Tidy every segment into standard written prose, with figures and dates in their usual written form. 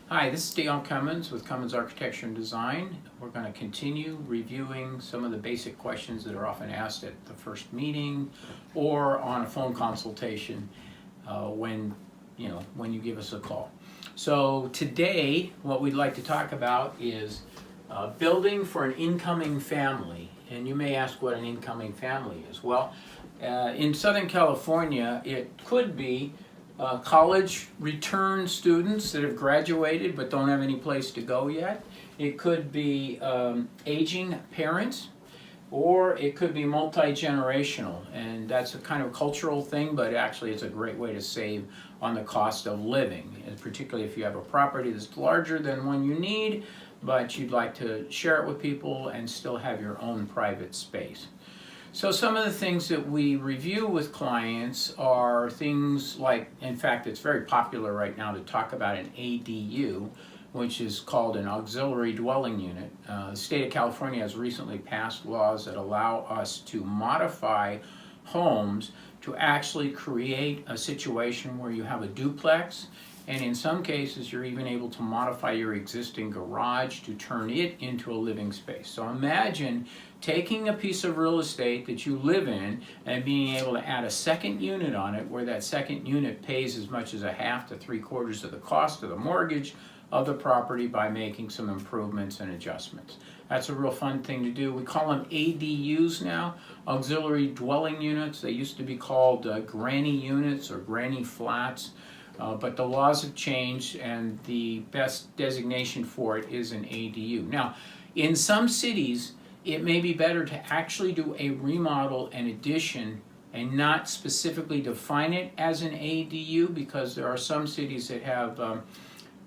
Hi, this is Dale Cummins with Cummins Architecture and Design. We're going to continue reviewing some of the basic questions that are often asked at the first meeting or on a phone consultation when you give us a call. So today, what we'd like to talk about is building for an incoming family. And you may ask what an incoming family is. Well, in Southern California, it could be college return students that have graduated but don't have any place to go yet. It could be aging parents, or it could be multi-generational, and that's a kind of cultural thing, but actually it's a great way to save on the cost of living, and particularly if you have a property that's larger than one you need, but you'd like to share it with people and still have your own private space. So some of the things that we review with clients are things like, in fact, it's very popular right now to talk about an ADU, which is called an auxiliary dwelling unit. The state of California has recently passed laws that allow us to modify homes to actually create a situation where you have a duplex, and in some cases you're even able to modify your existing garage to turn it into a living space. So imagine taking a piece of real estate that you live in and being able to add a second unit on it, where that second unit pays as much as a half to 3/4 of the cost of the mortgage of the property by making some improvements and adjustments. That's a real fun thing to do. We call them ADUs now, auxiliary dwelling units. They used to be called granny units or granny flats. But the laws have changed, and the best designation for it is an ADU. Now, in some cities, it may be better to actually do a remodel and addition and not specifically define it as an ADU, because there are some cities that have,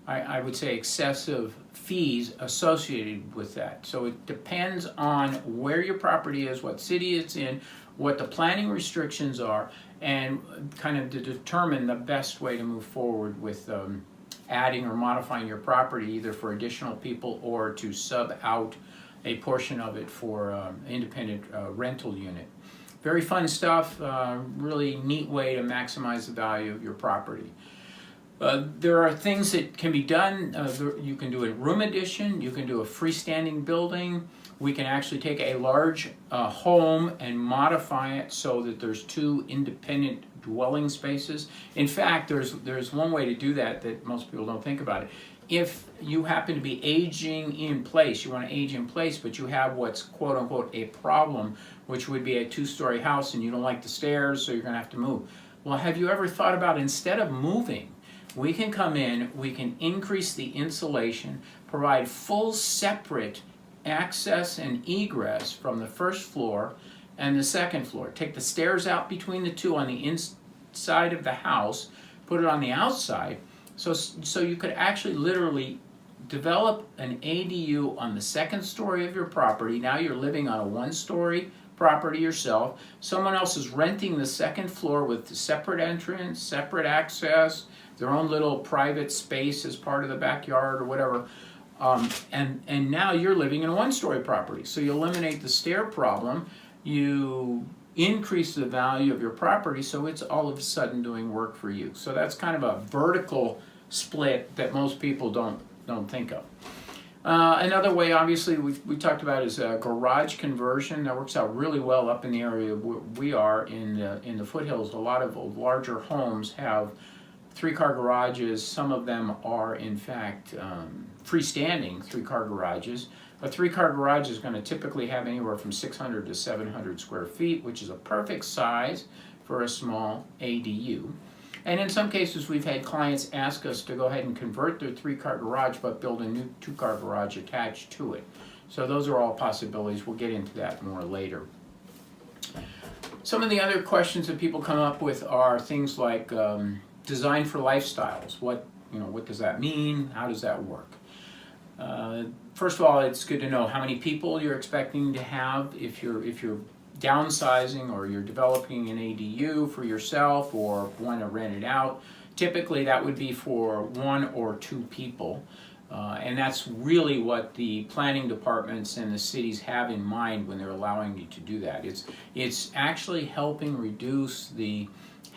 I would say, excessive fees associated with that. So it depends on where your property is, what city it's in, what the planning restrictions are, and kind of to determine the best way to move forward with adding or modifying your property, either for additional people or to sub out a portion of it for independent rental unit. Very fun stuff, really neat way to maximize the value of your property. There are things that can be done. You can do a room addition, you can do a freestanding building. We can actually take a large home and modify it so that there's two independent dwelling spaces. In fact, there's one way to do that that most people don't think about it. If you happen to be aging in place, you want to age in place, but you have what's quote unquote a problem, which would be a 2-story house, and you don't like the stairs, so you're going to have to move. Well, have you ever thought about, instead of moving, we can come in, we can increase the insulation, provide full separate access and egress from the first floor and the second floor. Take the stairs out between the two on the inside of the house, put it on the outside, so you could actually literally develop an ADU on the second story of your property. Now you're living on a 1-story property yourself. Someone else is renting the second floor with separate entrance, separate access, their own little private space as part of the backyard or whatever. And now you're living in a 1-story property. So you eliminate the stair problem, you increase the value of your property, so it's all of a sudden doing work for you. So that's kind of a vertical split that most people don't think of. Another way, obviously, we talked about is garage conversion. That works out really well up in the area where we are in the foothills. A lot of larger homes have 3-car garages. Some of them are, in fact, freestanding 3-car garages. A 3-car garage is going to typically have anywhere from 600 to 700 square feet, which is a perfect size for a small ADU. And in some cases, we've had clients ask us to go ahead and convert their 3-car garage, but build a new 2-car garage attached to it. So those are all possibilities. We'll get into that more later. Some of the other questions that people come up with are things like design for lifestyles. What does that mean? How does that work? First of all, it's good to know how many people you're expecting to have if you're downsizing or you're developing an ADU for yourself or want to rent it out. Typically that would be for 1 or 2 people. And that's really what the planning departments and the cities have in mind when they're allowing you to do that. It's actually helping reduce the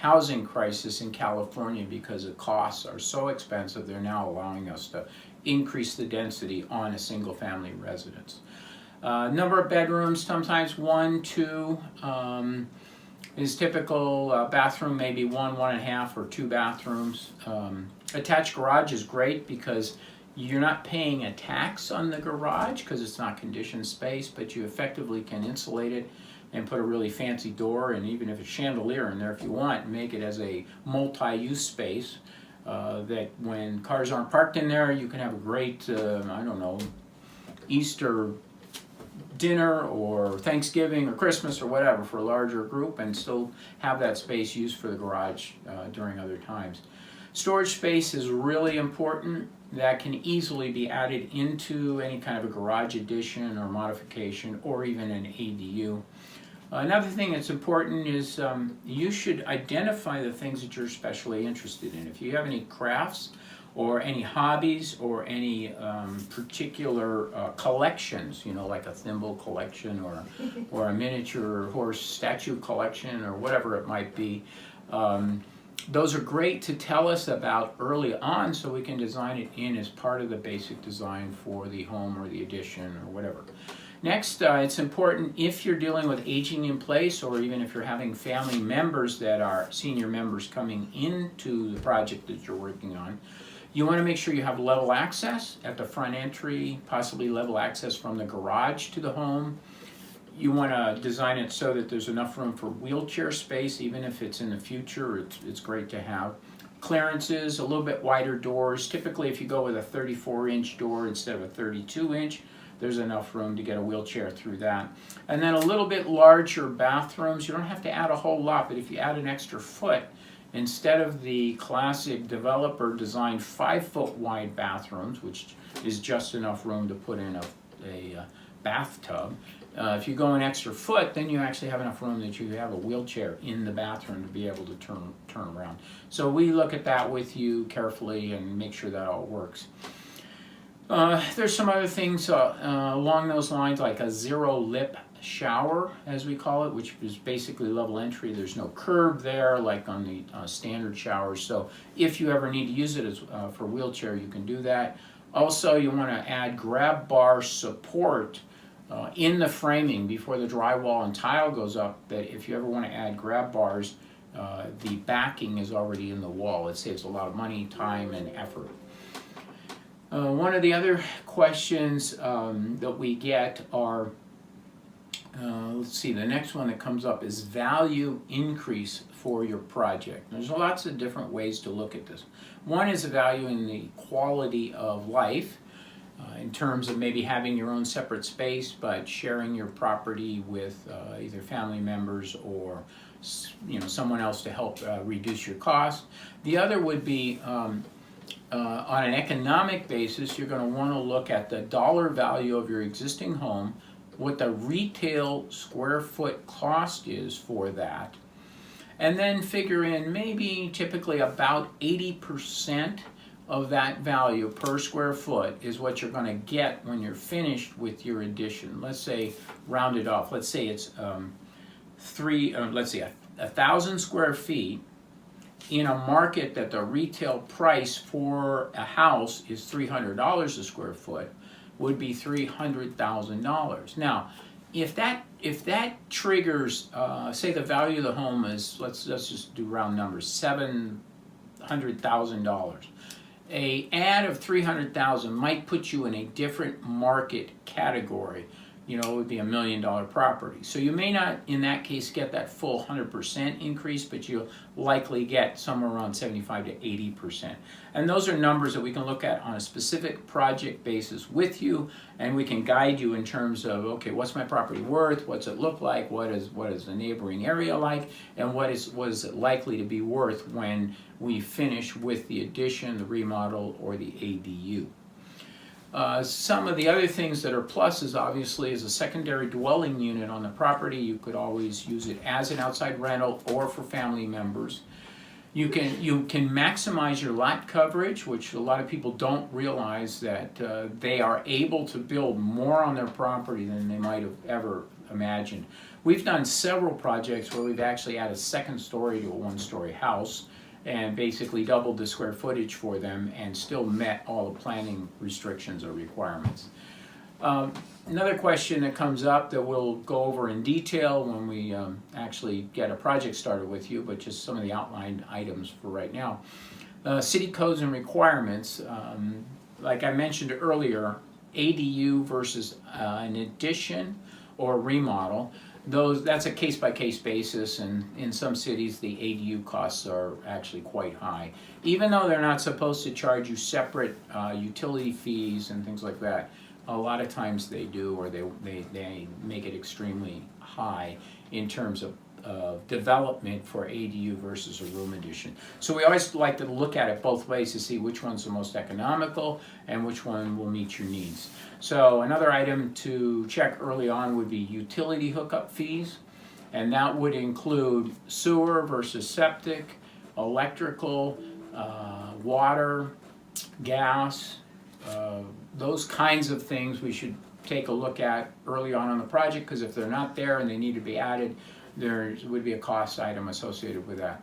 housing crisis in California because the costs are so expensive. They're now allowing us to increase the density on a single family residence. Number of bedrooms, sometimes 1, 2 is typical. Bathroom maybe 1, 1.5, or 2 bathrooms. Attached garage is great because you're not paying a tax on the garage because it's not conditioned space, but you effectively can insulate it and put a really fancy door, and even if it's chandelier in there if you want, make it as a multi-use space that when cars aren't parked in there, you can have a great, I don't know, Easter dinner or Thanksgiving or Christmas or whatever for a larger group, and still have that space used for the garage during other times. Storage space is really important. That can easily be added into any kind of a garage addition or modification, or even an ADU. Another thing that's important is you should identify the things that you're especially interested in. If you have any crafts or any hobbies or any particular collections, you know, like a thimble collection or a miniature horse statue collection or whatever it might be, those are great to tell us about early on so we can design it in as part of the basic design for the home or the addition or whatever. Next, it's important if you're dealing with aging in place, or even if you're having family members that are senior members coming into the project that you're working on, you want to make sure you have level access at the front entry, possibly level access from the garage to the home. You want to design it so that there's enough room for wheelchair space, even if it's in the future, it's great to have. Clearances, a little bit wider doors. Typically, if you go with a 34-inch door instead of a 32-inch, there's enough room to get a wheelchair through that. And then a little bit larger bathrooms. You don't have to add a whole lot, but if you add an extra foot, instead of the classic developer designed 5-foot wide bathrooms, which is just enough room to put in a bathtub, if you go an extra foot, then you actually have enough room that you have a wheelchair in the bathroom to be able to turn around. So we look at that with you carefully and make sure that all works. There's some other things along those lines, like a zero-lip shower, as we call it, which is basically level entry. There's no curb there like on the standard showers, so if you ever need to use it as, for wheelchair, you can do that. Also, you want to add grab bar support in the framing before the drywall and tile goes up, that if you ever want to add grab bars, the backing is already in the wall. It saves a lot of money, time, and effort. One of the other questions that we get are, let's see, the next one that comes up is value increase for your project. There's lots of different ways to look at this. One is evaluating the quality of life in terms of maybe having your own separate space, but sharing your property with either family members or someone else to help reduce your costs. The other would be on an economic basis, you're going to want to look at the dollar value of your existing home, what the retail square foot cost is for that, and then figure in maybe typically about 80% of that value per square foot is what you're going to get when you're finished with your addition. Let's say, round it off, let's say it's 1,000 square feet in a market that the retail price for a house is $300 a square foot, would be $300,000. Now, if that triggers, say the value of the home is, let's just do round numbers, $700,000. A add of $300,000 might put you in a different market category. It would be $1 million property. So you may not, in that case, get that full 100% increase, but you'll likely get somewhere around 75 to 80%. And those are numbers that we can look at on a specific project basis with you, and we can guide you in terms of, okay, what's my property worth? What's it look like? What is the neighboring area like? And what is it likely to be worth when we finish with the addition, the remodel, or the ADU? Some of the other things that are pluses, obviously, is a secondary dwelling unit on the property. You could always use it as an outside rental or for family members. You can maximize your lot coverage, which a lot of people don't realize that they are able to build more on their property than they might have ever imagined. We've done several projects where we've actually added a second story to a one-story house and basically doubled the square footage for them and still met all the planning restrictions or requirements. Another question that comes up that we'll go over in detail when we actually get a project started with you, but just some of the outlined items for right now. City codes and requirements, like I mentioned earlier, ADU versus an addition or remodel, that's a case-by-case basis, and in some cities the ADU costs are actually quite high. Even though they're not supposed to charge you separate utility fees and things like that, a lot of times they do, or they make it extremely high in terms of development for ADU versus a room addition. So we always like to look at it both ways to see which one's the most economical and which one will meet your needs. So another item to check early on would be utility hookup fees, and that would include sewer versus septic, electrical, water, gas, those kinds of things we should take a look at early on in the project, because if they're not there and they need to be added, there would be a cost item associated with that.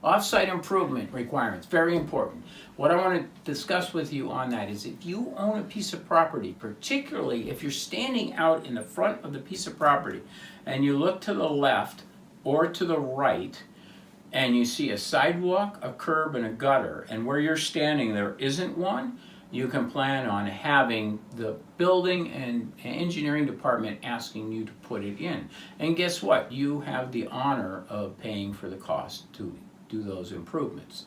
Off-site improvement requirements, very important. What I want to discuss with you on that is if you own a piece of property, particularly if you're standing out in the front of the piece of property and you look to the left or to the right and you see a sidewalk, a curb, and a gutter, and where you're standing there isn't one, you can plan on having the building and engineering department asking you to put it in. And guess what? You have the honor of paying for the cost to do those improvements.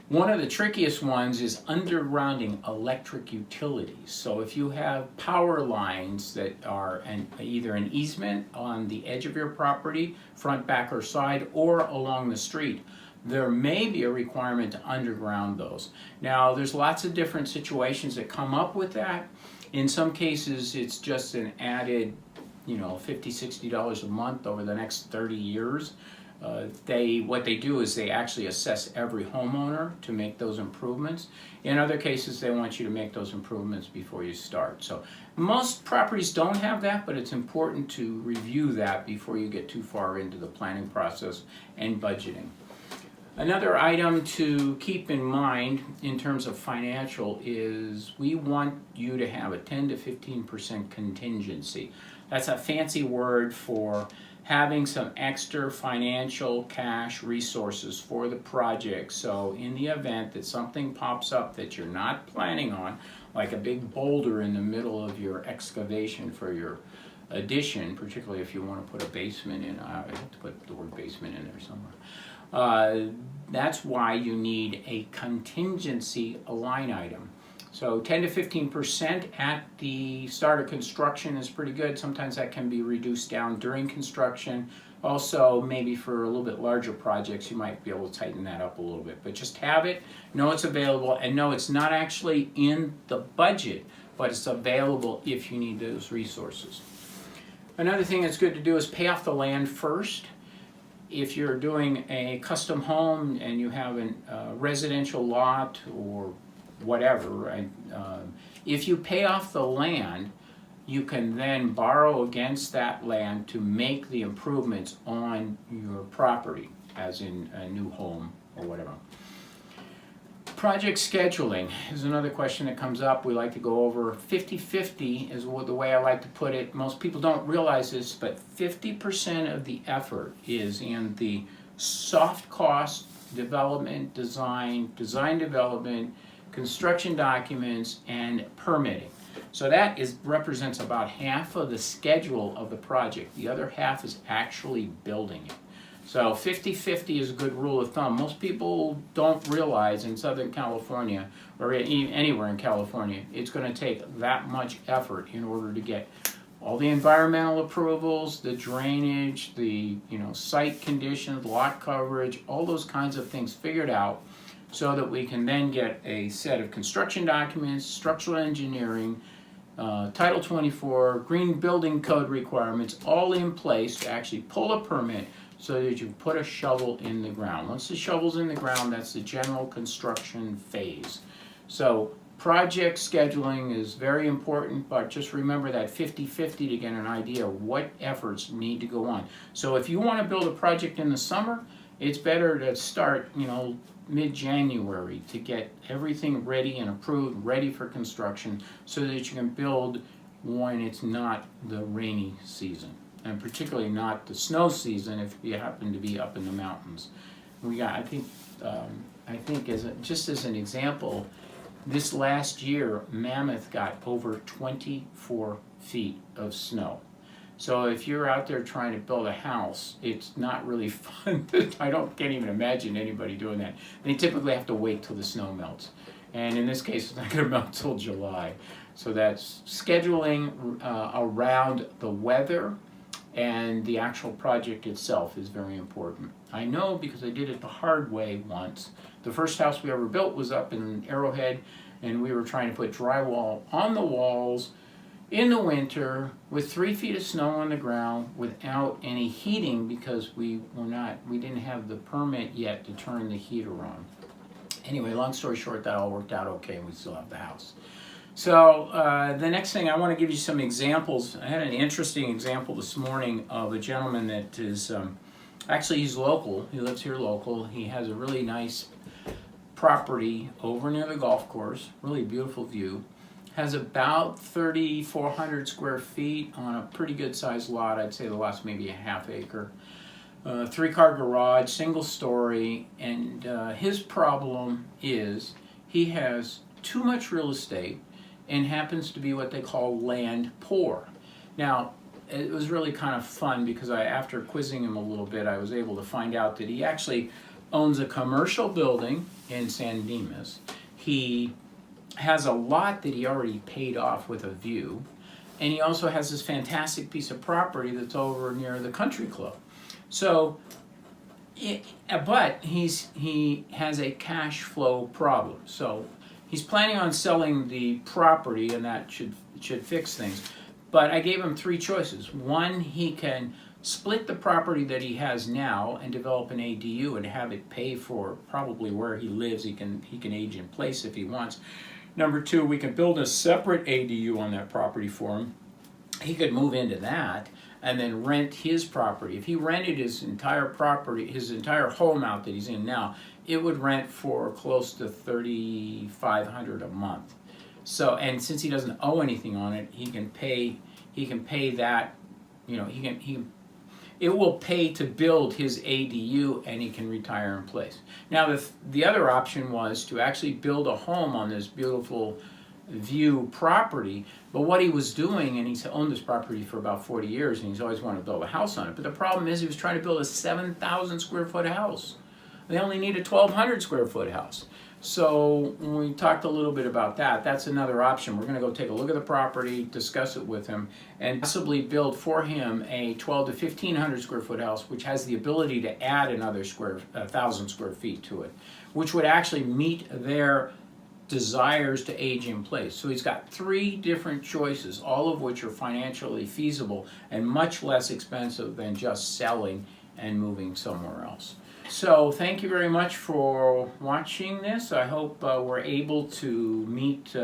One of the trickiest ones is undergrounding electric utilities. So if you have power lines that are either an easement on the edge of your property, front, back, or side, or along the street, there may be a requirement to underground those. Now, there's lots of different situations that come up with that. In some cases, it's just an added, $50, $60 a month over the next 30 years. What they do is they actually assess every homeowner to make those improvements. In other cases, they want you to make those improvements before you start. So most properties don't have that, but it's important to review that before you get too far into the planning process and budgeting. Another item to keep in mind in terms of financial is we want you to have a 10 to 15% contingency. That's a fancy word for having some extra financial cash resources for the project. So in the event that something pops up that you're not planning on, like a big boulder in the middle of your excavation for your addition, particularly if you want to put a basement in, I have to put the word basement in there somewhere. That's why you need a contingency line item. So 10 to 15% at the start of construction is pretty good. Sometimes that can be reduced down during construction. Also, maybe for a little bit larger projects, you might be able to tighten that up a little bit. But just have it, know it's available, and know it's not actually in the budget, but it's available if you need those resources. Another thing that's good to do is pay off the land first. If you're doing a custom home and you have a residential lot or whatever, right? If you pay off the land, you can then borrow against that land to make the improvements on your property, as in a new home or whatever. Project scheduling is another question that comes up. We like to go over 50-50 is the way I like to put it. Most people don't realize this, but 50% of the effort is in the soft cost development, design development, construction documents, and permitting. So that represents about half of the schedule of the project. The other half is actually building it. So 50-50 is a good rule of thumb. Most people don't realize in Southern California, or anywhere in California, it's going to take that much effort in order to get all the environmental approvals, the drainage, the site conditions, lot coverage, all those kinds of things figured out, so that we can then get a set of construction documents, structural engineering, Title 24, Green Building Code requirements, all in place to actually pull a permit so that you put a shovel in the ground. Once the shovel's in the ground, that's the general construction phase. So Project scheduling is very important, but just remember that 50-50 to get an idea of what efforts need to go on. So if you want to build a project in the summer, it's better to start, mid-January to get everything ready and approved, ready for construction, so that you can build when it's not the rainy season, and particularly not the snow season if you happen to be up in the mountains. I think just as an example, this last year, Mammoth got over 24 feet of snow. So if you're out there trying to build a house, it's not really fun. Can't even imagine anybody doing that. They typically have to wait till the snow melts. And in this case, it's not going to melt till July. So that's scheduling around the weather, and the actual project itself is very important. I know because I did it the hard way once. The first house we ever built was up in Arrowhead, and we were trying to put drywall on the walls in the winter with 3 feet of snow on the ground without any heating, because we didn't have the permit yet to turn the heater on. Anyway, long story short, that all worked out okay, and we still have the house. So the next thing, I want to give you some examples. I had an interesting example this morning of a gentleman that is, actually he's local, he lives here local. He has a really nice property over near the golf course, really beautiful view. Has about 3,400 square feet on a pretty good sized lot. I'd say the lot's maybe a half acre. 3-car garage, single story, and his problem is he has too much real estate and happens to be what they call land poor. Now, it was really kind of fun because after quizzing him a little bit, I was able to find out that he actually owns a commercial building in San Dimas. He has a lot that he already paid off with a view, and he also has this fantastic piece of property that's over near the country club. So, but he has a cash flow problem. So he's planning on selling the property, and that should fix things. But I gave him 3 choices. One, he can split the property that he has now and develop an ADU and have it pay for probably where he lives. He can age in place if he wants. Number 2, we can build a separate ADU on that property for him. He could move into that and then rent his property. If he rented his entire property, his entire home out that he's in now, it would rent for close to $3,500 a month. So, and since he doesn't owe anything on it, he can pay that, it will pay to build his ADU, and he can retire in place. Now, the other option was to actually build a home on this beautiful view property. But what he was doing, and he's owned this property for about 40 years, and he's always wanted to build a house on it. But the problem is he was trying to build a 7,000 square foot house. They only need a 1,200 square foot house. So when we talked a little bit about that, that's another option. We're going to go take a look at the property, discuss it with him, and possibly build for him a 1,200 to 1,500 square foot house, which has the ability to add another 1,000 square feet to it, which would actually meet their desires to age in place. So he's got 3 different choices, all of which are financially feasible and much less expensive than just selling and moving somewhere else. So thank you very much for watching this. I hope we're able to meet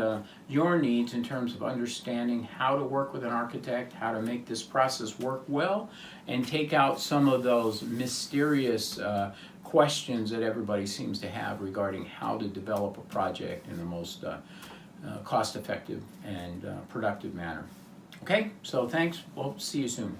your needs in terms of understanding how to work with an architect, how to make this process work well, and take out some of those mysterious questions that everybody seems to have regarding how to develop a project in the most cost-effective and productive manner. Okay, so thanks. We'll see you soon.